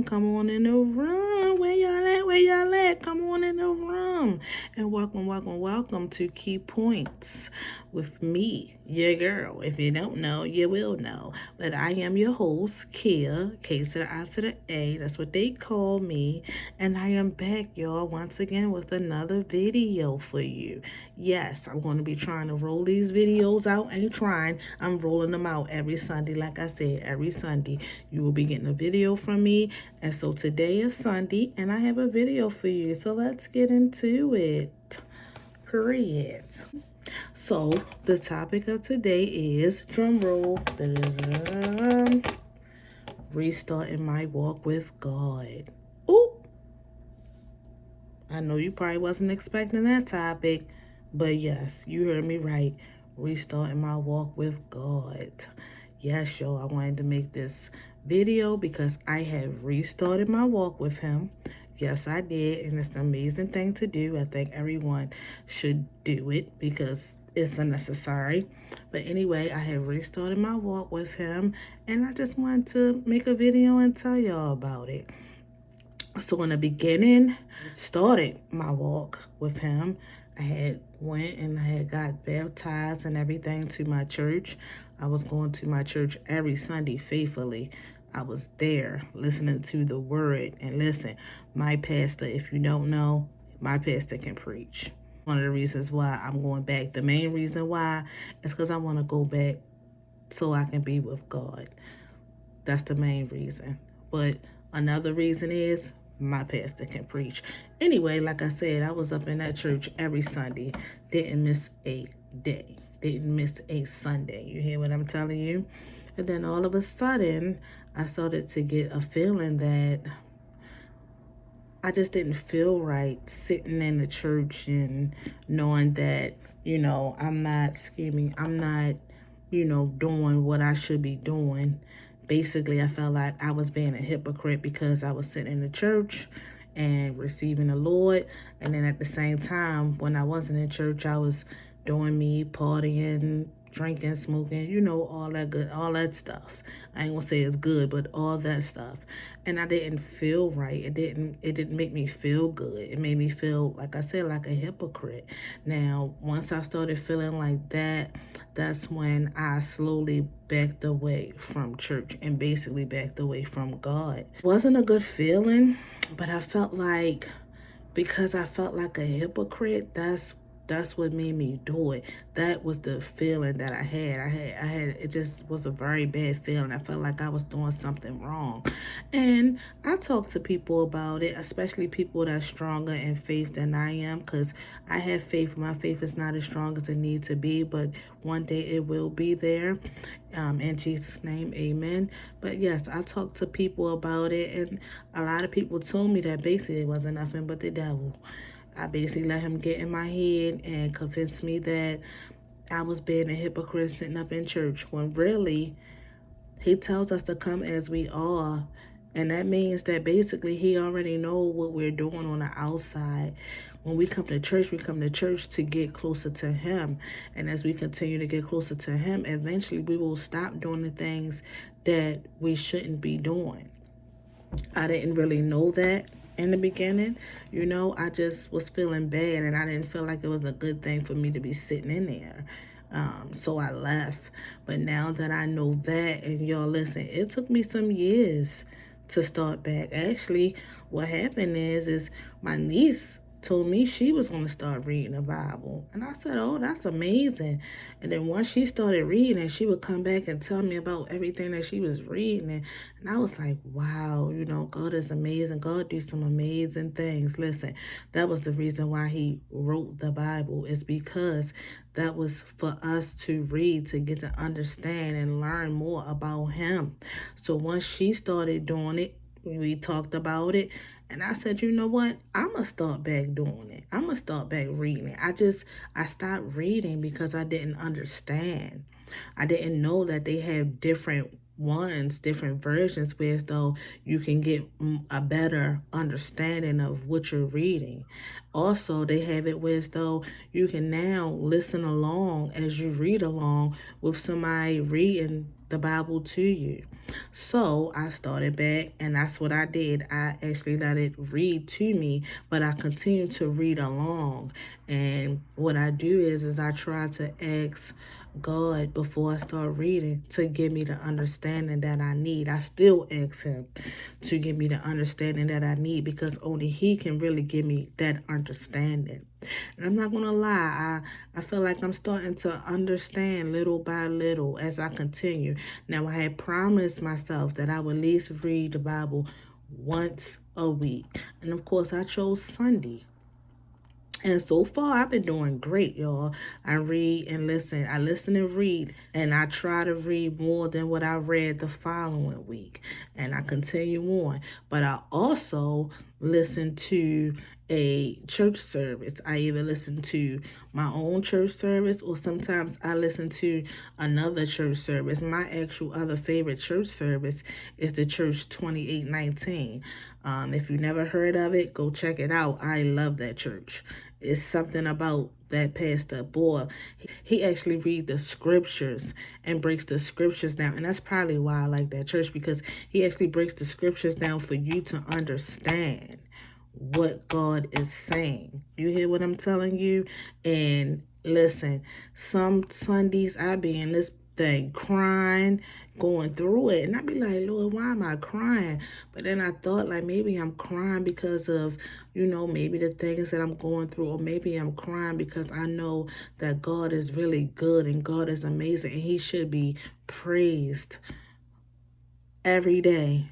Come on in the room. Where y'all at? Where y'all at? Come on in the room. And welcome to Key Points with me, your girl. If you don't know, you will know. But I am your host, Kia, K to the I to the A. That's what they call me. And I am back, y'all, once again with another video for you. Yes, I'm going to be trying to roll these videos out. I'm rolling them out every Sunday. Like I said, every Sunday you will be getting a video from me. And so today is Sunday and I have a video for you. So let's get into it. Period. So the topic of today is, drum roll, restarting my walk with God. Ooh, I know you probably wasn't expecting that topic, but yes, you heard me right. Restarting my walk with God. Yes, y'all, I wanted to make this video because I have restarted my walk with Him. Yes, I did, and it's an amazing thing to do. I think everyone should do it because it's necessary. But anyway, I have restarted my walk with Him, and I just wanted to make a video and tell y'all about it. So in the beginning, started my walk with Him. I had went and I had got baptized and everything to my church. I was going to my church every Sunday faithfully. I was there listening to the word. And listen, my pastor, if you don't know, my pastor can preach. One of the reasons why I'm going back, the main reason why, is because I want to go back so I can be with God. That's the main reason. But another reason is my pastor can preach. Anyway, like I said, I was up in that church every Sunday. Didn't miss a day. Didn't miss a Sunday. You hear what I'm telling you? And then all of a sudden, I started to get a feeling that I just didn't feel right sitting in the church and knowing that, I'm not scheming. I'm not, doing what I should be doing. Basically, I felt like I was being a hypocrite because I was sitting in the church and receiving the Lord. And then at the same time, when I wasn't in church, I was doing me, partying, drinking, smoking, all that good, all that stuff. I ain't gonna say it's good, but all that stuff. And I didn't feel right. It didn't make me feel good. It made me feel, like I said, like a hypocrite. Now, once I started feeling like that, that's when I slowly backed away from church and basically backed away from God. It wasn't a good feeling, but I felt like, because I felt like a hypocrite, that's what made me do it. That was the feeling that I had. It just was a very bad feeling. I felt like I was doing something wrong. And I talk to people about it, especially people that's stronger in faith than I am, because I have faith. My faith is not as strong as it needs to be, but one day it will be there. In Jesus' name, amen. But yes, I talked to people about it, and a lot of people told me that basically it wasn't nothing but the devil. I basically let him get in my head and convince me that I was being a hypocrite sitting up in church, when really He tells us to come as we are. And that means that basically He already knows what we're doing on the outside. When we come to church to get closer to Him. And as we continue to get closer to Him, eventually we will stop doing the things that we shouldn't be doing. I didn't really know that in the beginning. I just was feeling bad, and I didn't feel like it was a good thing for me to be sitting in there. So I left. But now that I know that, and y'all listen, it took me some years to start back. Actually, what happened is my niece told me she was going to start reading the Bible. And I said, oh, that's amazing. And then once she started reading, she would come back and tell me about everything that she was reading. And I was like, wow, God is amazing. God do some amazing things. Listen, that was the reason why He wrote the Bible, is because that was for us to read, to get to understand and learn more about Him. So once she started doing it, we talked about it, and I said, you know what? I'm going to start back doing it. I'm going to start back reading it. I stopped reading because I didn't understand. I didn't know that they have different versions, where as though you can get a better understanding of what you're reading. Also, they have it where as though you can now listen along as you read along with somebody reading the Bible to you. So I started back, and that's what I did. I actually let it read to me, but I continue to read along. And what I do is I try to ask God before I start reading to give me the understanding that I need. I still ask him to give me the understanding that I need, because only he can really give me that understanding. And I'm not gonna lie, I feel like I'm starting to understand little by little as I continue. Now, I had promised myself that I would at least read the Bible once a week. And of course, I chose Sunday. And so far, I've been doing great, y'all. I read and listen. I listen and read, and I try to read more than what I read the following week. And I continue on. But I also listen to a church service. I either listen to my own church service, or sometimes I listen to another church service. My actual other favorite church service is the Church 2819. If you never heard of it, go check it out. I love that church. It's something about that pastor, boy. He actually reads the scriptures and breaks the scriptures down. And that's probably why I like that church, because he actually breaks the scriptures down for you to understand what God is saying. You hear what I'm telling you? And listen, some Sundays I be in this thing crying, going through it, and I be like, Lord, why am I crying? But then I thought, like, maybe I'm crying because of, maybe the things that I'm going through, or maybe I'm crying because I know that God is really good and God is amazing, and he should be praised every day,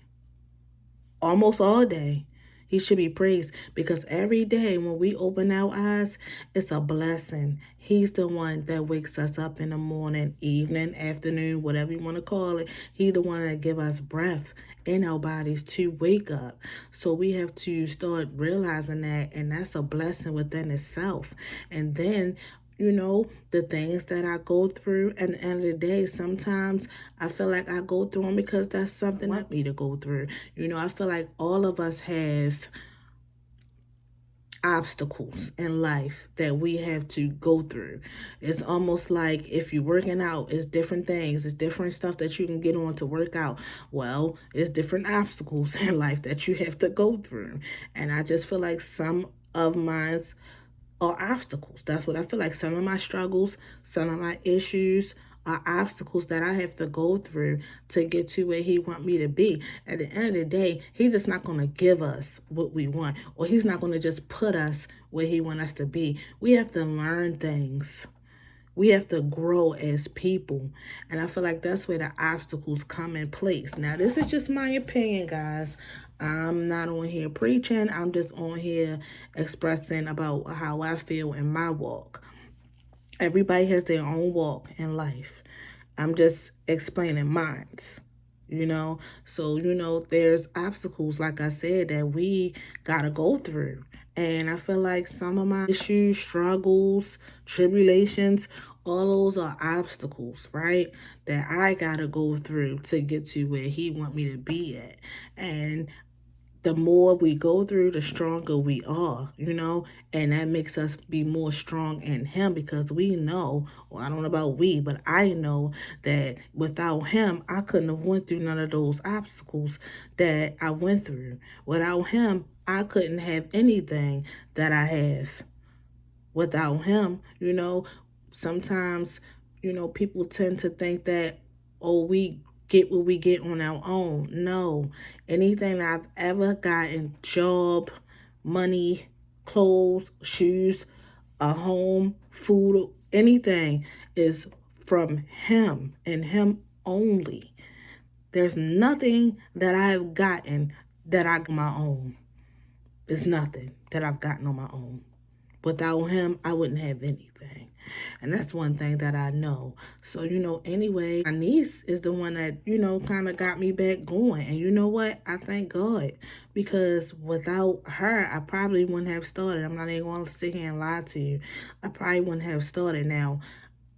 almost all day. He should be praised, because every day when we open our eyes, it's a blessing. He's the one that wakes us up in the morning, evening, afternoon, whatever you want to call it. He's the one that gives us breath in our bodies to wake up. So we have to start realizing that, and that's a blessing within itself. And then the things that I go through, at the end of the day, sometimes I feel like I go through them because that's something that me to go through. I feel like all of us have obstacles in life that we have to go through. It's almost like if you're working out, it's different things, it's different stuff that you can get on to work out. Well, it's different obstacles in life that you have to go through. And I just feel like some of mine's are obstacles. That's what I feel like. Some of my struggles, some of my issues are obstacles that I have to go through to get to where he want me to be. At the end of the day, he's just not going to give us what we want, or he's not going to just put us where he want us to be. We have to learn things. We have to grow as people. And I feel like that's where the obstacles come in place. Now, this is just my opinion, guys. I'm not on here preaching. I'm just on here expressing about how I feel in my walk. Everybody has their own walk in life. I'm just explaining mine. So there's obstacles, like I said, that we gotta go through. And I feel like some of my issues, struggles, tribulations, all those are obstacles, right, that I gotta go through to get to where he want me to be at. And the more we go through, the stronger we are, and that makes us be more strong in him, because we know, or I don't know about we, but I know that without him, I couldn't have went through none of those obstacles that I went through. Without him, I couldn't have anything that I have. Without him, sometimes, people tend to think that, oh, we get what we get on our own. No, anything that I've ever gotten, job, money, clothes, shoes, a home, food, anything, is from him and him only. There's nothing that I've gotten that I got on my own. There's nothing that I've gotten on my own. Without him, I wouldn't have anything. And that's one thing that I know. So, anyway, my niece is the one that, kind of got me back going. And you know what? I thank God, because without her, I probably wouldn't have started. I'm not even going to sit here and lie to you. I probably wouldn't have started. Now,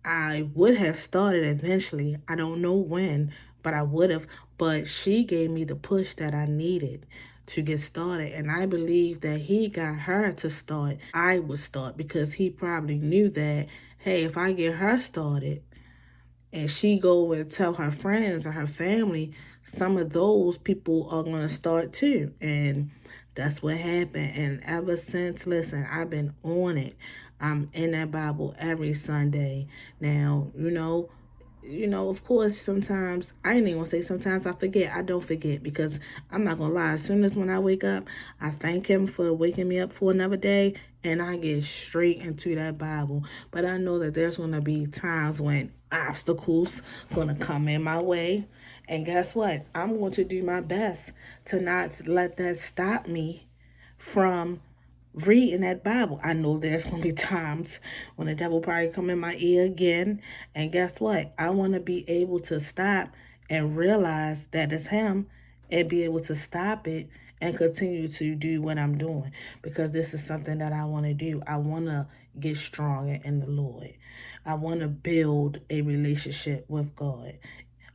I would have started eventually. I don't know when, but I would have. But she gave me the push that I needed to get started. And I believe that he got her to start, I would start, because he probably knew that, hey, if I get her started and she go and tell her friends and her family, some of those people are going to start too. And that's what happened. And ever since, listen, I've been on it. I'm in that Bible every Sunday. Now, of course, sometimes, I ain't even gonna say sometimes I forget. I don't forget, because I'm not gonna lie. As soon as when I wake up, I thank him for waking me up for another day, and I get straight into that Bible. But I know that there's gonna be times when obstacles gonna come in my way. And guess what? I'm going to do my best to not let that stop me from reading that Bible. I know there's going to be times when the devil probably come in my ear again. And guess what? I want to be able to stop and realize that it's him, and be able to stop it and continue to do what I'm doing, because this is something that I want to do. I want to get stronger in the Lord. I want to build a relationship with God.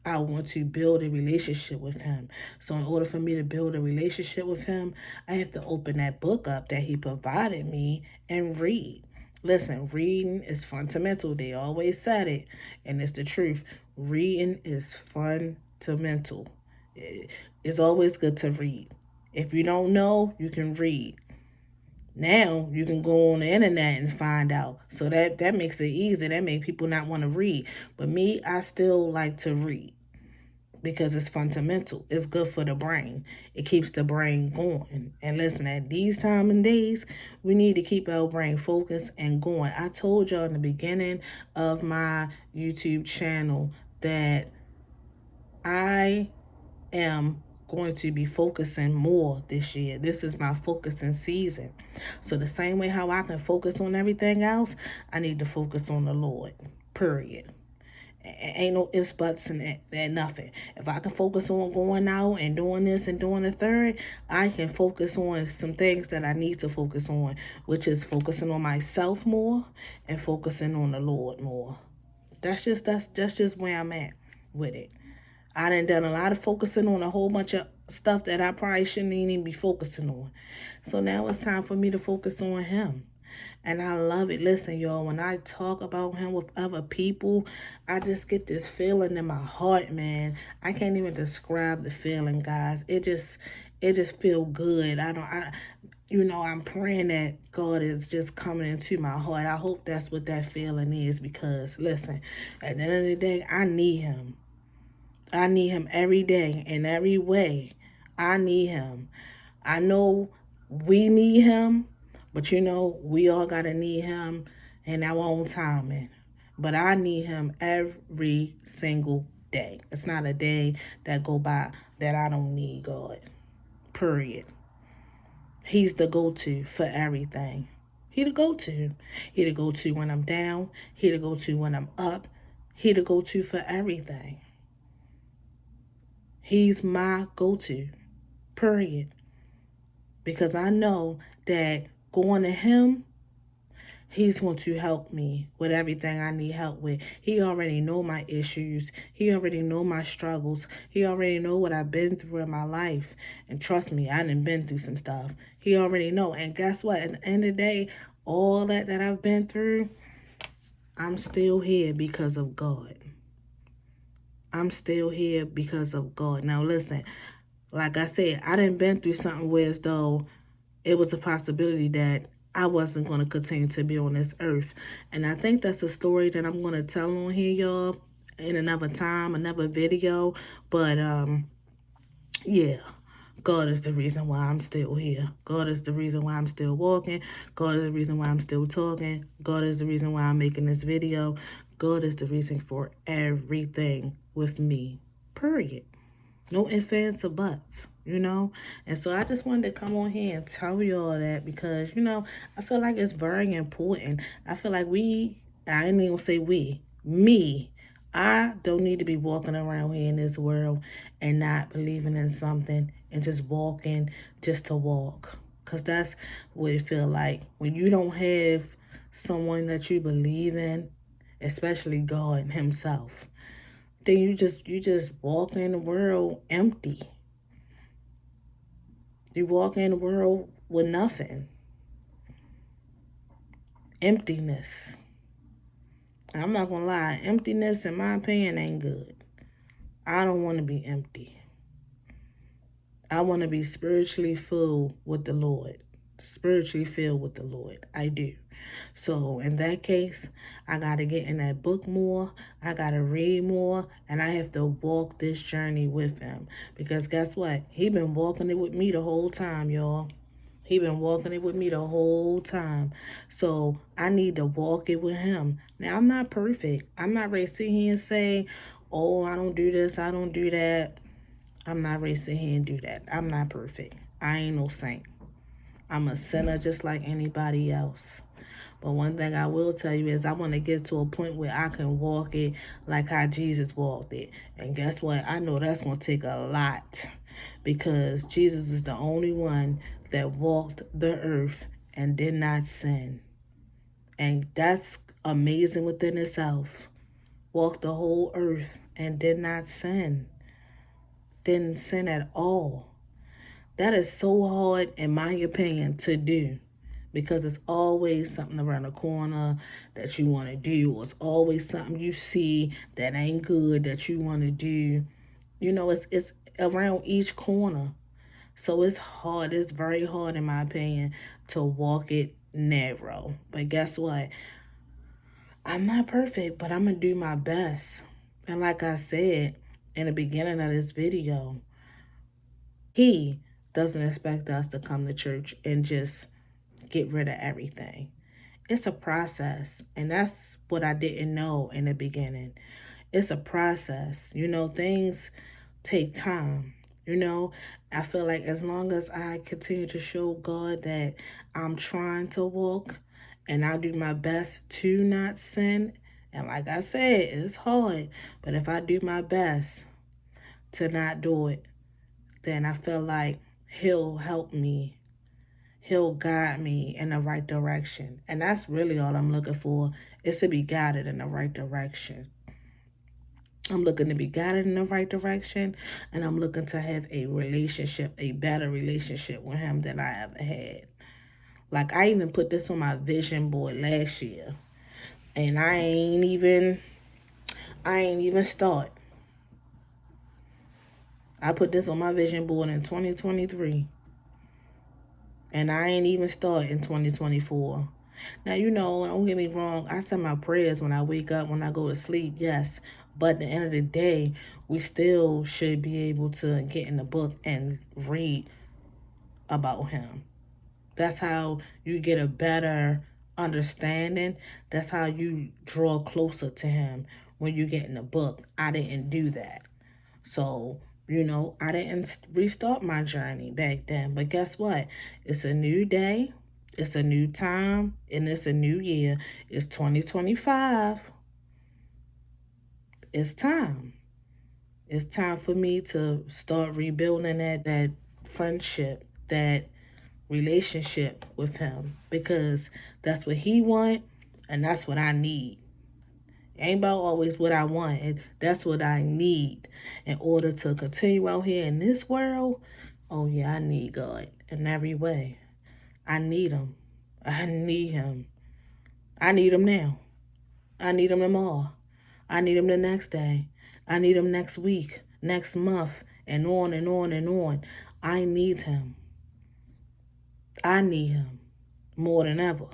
I want to build a relationship with him. So in order for me to build a relationship with him, I have to open that book up that he provided me and read. Listen, reading is fundamental. They always said it, and it's the truth. Reading is fundamental. It's always good to read. If you don't know, you can read. Now you can go on the internet and find out. So that makes it easy. That makes people not want to read. But me, I still like to read, because it's fundamental. It's good for the brain. It keeps the brain going. And listen, at these time and days, we need to keep our brain focused and going. I told y'all in the beginning of my YouTube channel that I am going to be focusing more this year. This is my focusing season. So the same way how I can focus on everything else, I need to focus on the Lord. Period. Ain't no ifs, buts, and nothing. If I can focus on going out and doing this and doing the third, I can focus on some things that I need to focus on, which is focusing on myself more and focusing on the Lord more. That's just where I'm at with it. I done a lot of focusing on a whole bunch of stuff that I probably shouldn't even be focusing on. So now it's time for me to focus on him. And I love it. Listen, y'all, when I talk about him with other people, I just get this feeling in my heart, man. I can't even describe the feeling, guys. It just feel good. I'm praying that God is just coming into my heart. I hope that's what that feeling is, because listen, at the end of the day, I need him. I need him every day, in every way. I need him. I know we need him, but we all got to need him in our own timing. But I need him every single day. It's not a day that go by that I don't need God. Period. He's the go-to for everything. He the go-to. He the go-to when I'm down. He the go-to when I'm up. He the go-to for everything. He's my go-to. Period. Because I know that going to him, he's going to help me with everything I need help with. He already know my issues. He already know my struggles. He already know what I've been through in my life. And trust me, I done been through some stuff. He already know. And guess what? At the end of the day, all that I've been through, I'm still here because of God. I'm still here because of God. Now listen, like I said, I done been through something where as though it was a possibility that I wasn't going to continue to be on this earth. And I think that's a story that I'm going to tell on here, y'all, in another time, another video. But, yeah, God is the reason why I'm still here. God is the reason why I'm still walking. God is the reason why I'm still talking. God is the reason why I'm making this video. God is the reason for everything with me, period. No ifs, ands, or buts, And so I just wanted to come on here and tell you all that, because, I feel like it's very important. I feel like I ain't even gonna say me, I don't need to be walking around here in this world and not believing in something and just walking just to walk. Because that's what it feel like. When you don't have someone that you believe in, especially God himself, then you just walk in the world empty. You walk in the world with nothing. Emptiness. I'm not gonna lie, emptiness, in my opinion, ain't good. I don't want to be empty. I want to be spiritually filled with the Lord. Spiritually filled with the Lord. I do. So in that case, I got to get in that book more. I got to read more. And I have to walk this journey with him. Because guess what? He been walking it with me the whole time, y'all. He been walking it with me the whole time. So I need to walk it with him. Now, I'm not perfect. I'm not ready to sit here and say, oh, I don't do this, I don't do that. I'm not ready to sit here and do that. I'm not perfect. I ain't no saint. I'm a sinner just like anybody else. But one thing I will tell you is I want to get to a point where I can walk it like how Jesus walked it. And guess what? I know that's going to take a lot, because Jesus is the only one that walked the earth and did not sin. And that's amazing within itself. Walked the whole earth and did not sin. Didn't sin at all. That is so hard, in my opinion, to do, because it's always something around the corner that you want to do, or it's always something you see that ain't good that you want to do. You know, it's around each corner. So it's hard. It's very hard, in my opinion, to walk it narrow. But guess what? I'm not perfect, but I'm going to do my best. And like I said in the beginning of this video, he doesn't expect us to come to church and just get rid of everything. It's a process, and that's what I didn't know in the beginning. It's a process. You know, things take time. You know, I feel like as long as I continue to show God that I'm trying to walk and I do my best to not sin, and like I said, it's hard, but if I do my best to not do it, then I feel like he'll help me. He'll guide me in the right direction. And that's really all I'm looking for, is to be guided in the right direction. I'm looking to be guided in the right direction, and I'm looking to have a relationship, a better relationship with him than I ever had. Like, I even put this on my vision board last year, and I ain't even start. I put this on my vision board in 2023. And I ain't even start in 2024. Now, you know, don't get me wrong. I say my prayers when I wake up, when I go to sleep, yes. But at the end of the day, we still should be able to get in the book and read about him. That's how you get a better understanding. That's how you draw closer to him, when you get in the book. I didn't do that. So, you know, I didn't restart my journey back then. But guess what? It's a new day. It's a new time. And it's a new year. It's 2025. It's time. It's time for me to start rebuilding that friendship, that relationship with him. Because that's what he wants, and that's what I need. Ain't about always what I want. That's what I need in order to continue out here in this world. Oh, yeah, I need God in every way. I need him. I need him. I need him now. I need him tomorrow. I need him the next day. I need him next week, next month, and on and on and on. I need him. I need him more than ever.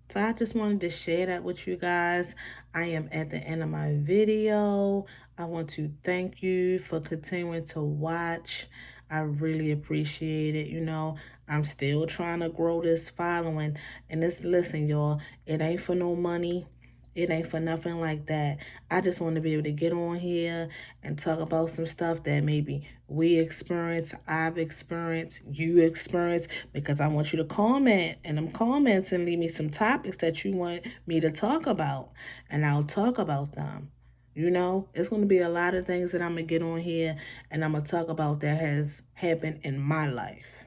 So I just wanted to share that with you guys. I am at the end of my video. I want to thank you for continuing to watch. I really appreciate it. You know, I'm still trying to grow this following. And listen, y'all, it ain't for no money. It ain't for nothing like that. I just want to be able to get on here and talk about some stuff that maybe we experience, I've experienced, you experience, because I want you to comment in them comments and leave me some topics that you want me to talk about, and I'll talk about them. You know, it's going to be a lot of things that I'm going to get on here and I'm going to talk about that has happened in my life.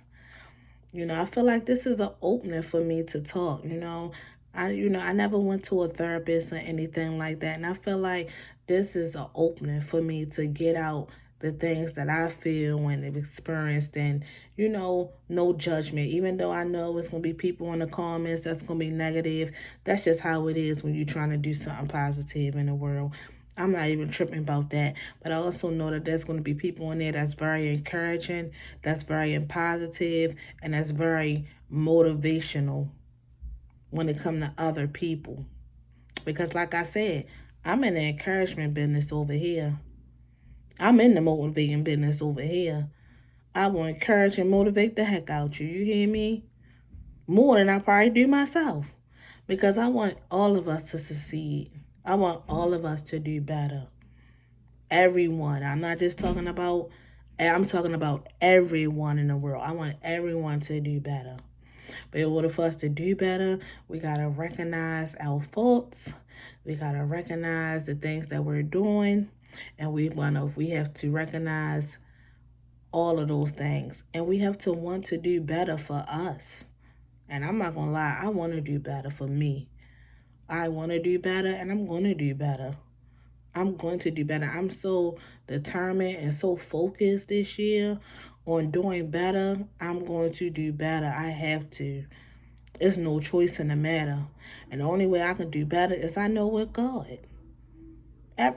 You know, I feel like this is an opening for me to talk, you know. I never went to a therapist or anything like that. And I feel like this is an opening for me to get out the things that I feel and have experienced, and no judgment. Even though I know it's gonna be people in the comments that's gonna be negative, that's just how it is when you're trying to do something positive in the world. I'm not even tripping about that. But I also know that there's going to be people in there that's very encouraging, that's very positive, and that's very motivational when it comes to other people. Because like I said, I'm in the encouragement business over here. I'm in the motivating business over here. I will encourage and motivate the heck out you. You hear me? More than I probably do myself. Because I want all of us to succeed. I want all of us to do better. Everyone. I'm not just talking about, I'm talking about everyone in the world. I want everyone to do better. But in order for us to do better, we got to recognize our faults. We got to recognize the things that we're doing. And we have to recognize all of those things. And we have to want to do better for us. And I'm not going to lie, I want to do better for me. I want to do better, and I'm going to do better. I'm going to do better. I'm so determined and so focused this year on doing better. I'm going to do better. I have to. There's no choice in the matter. And the only way I can do better is I know with God.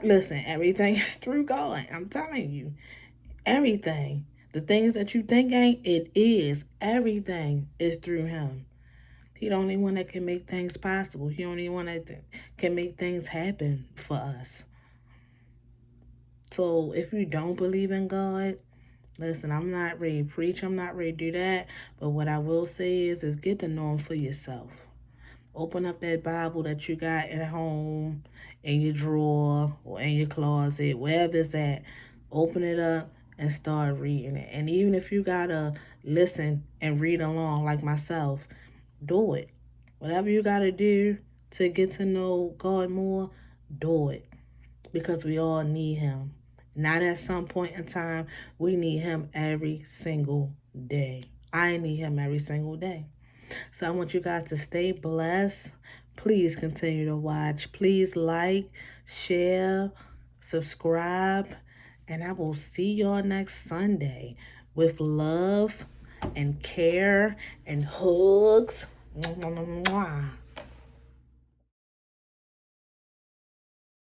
Listen, everything is through God. I'm telling you. Everything. The things that you think ain't, it is. Everything is through Him. He the only one that can make things possible. He the only one that can make things happen for us. So if you don't believe in God, listen, I'm not ready to preach. I'm not ready to do that. But what I will say is get to know Him for yourself. Open up that Bible that you got at home, in your drawer, or in your closet, wherever it's at. Open it up and start reading it. And even if you got to listen and read along like myself, do it. Whatever you got to do to get to know God more, do it. Because we all need Him. Not at some point in time, we need Him every single day. I need Him every single day. So I want you guys to stay blessed. Please continue to watch. Please like, share, subscribe. And I will see y'all next Sunday with love and care and hugs. Mwah, mwah, mwah.